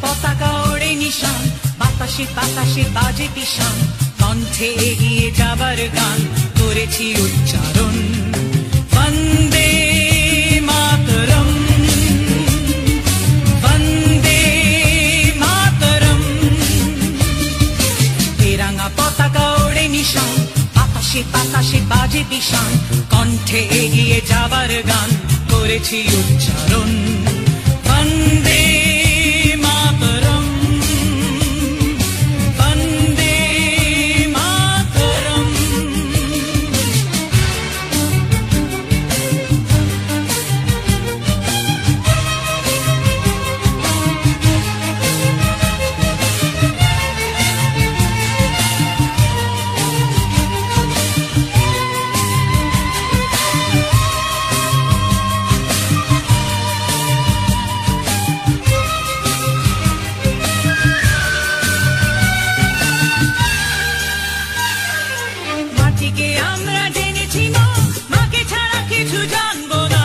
পতাকা ওড়ে নিশান, বাতাসে বাতাসে বাজে পিশান, কণ্ঠে এগিয়ে যাবার গান করেছি উচ্চারণ। বন্দে মাতরম, বন্দে মাতরম। তেরাঙ্গা পতাকা ওড়ে নিশান, বাতাসে বাতাসে বাজে পিশান, কণ্ঠে এগিয়ে যাবার গান করেছি উচ্চারণ। বন্দে মাতরম, বন্দে মাতরম। মাটিকে আমরা জেনেছি মা, মাকে ছাড়া কিছু জানবো না।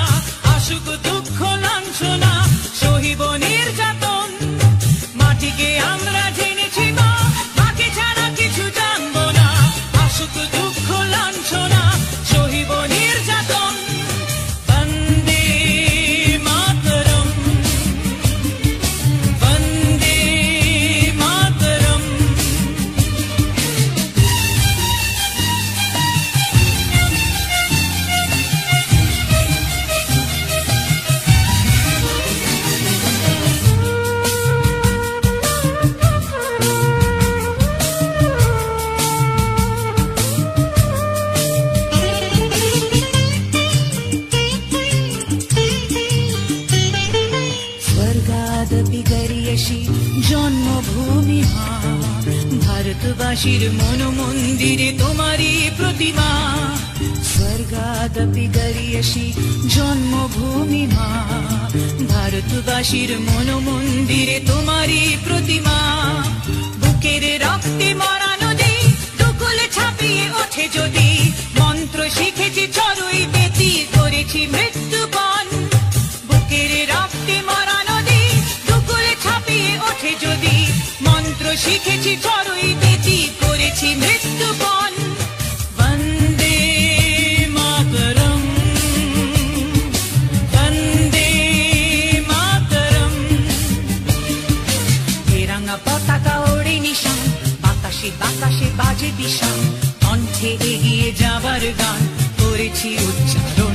আসুক দুঃখ লাঞ্ছনা, সহিব নির্যাতন। মাটিকে আমরা জেনেছি মা, মাকে ছাড়া কিছু জানবো না। আসুক দুঃখ লাঞ্ছনা, সহিব নির্যাতন। বন্দে মাতরম, বন্দে মাতরম। স্বর্গাদপি গরিয়সী জন্মভূমি মা, ভারতবাসীর মন মন্দিরে তোমারই প্রতিমা। স্বর্গাদপি গরিয়সী জন্মভূমি মা, ভারতবাসীর মন মন্দিরে তোমারই প্রতিমা। বুকের রক্তে মরা নদী, দুকুলে ছাপিয়ে ওঠে যদি, মন্ত্র শিখেছি চড়ুই বেতি, করেছি মৃত্যুপণ। বুকের রক্তে মরা নদী, দুকুলে ছাপিয়ে ওঠে যদি, মন্ত্র শিখেছি চড়ুই বেতি, করেছি মৃত্যুপণ। বন্দে মাতরম, বন্দে মাতরম। তেরাঙ্গা পতাকা ওড়ে নিশান, বাতাসে বাতাসে বাজে পিশান, কণ্ঠে এগিয়ে যাবার গান করেছি উচ্চারণ।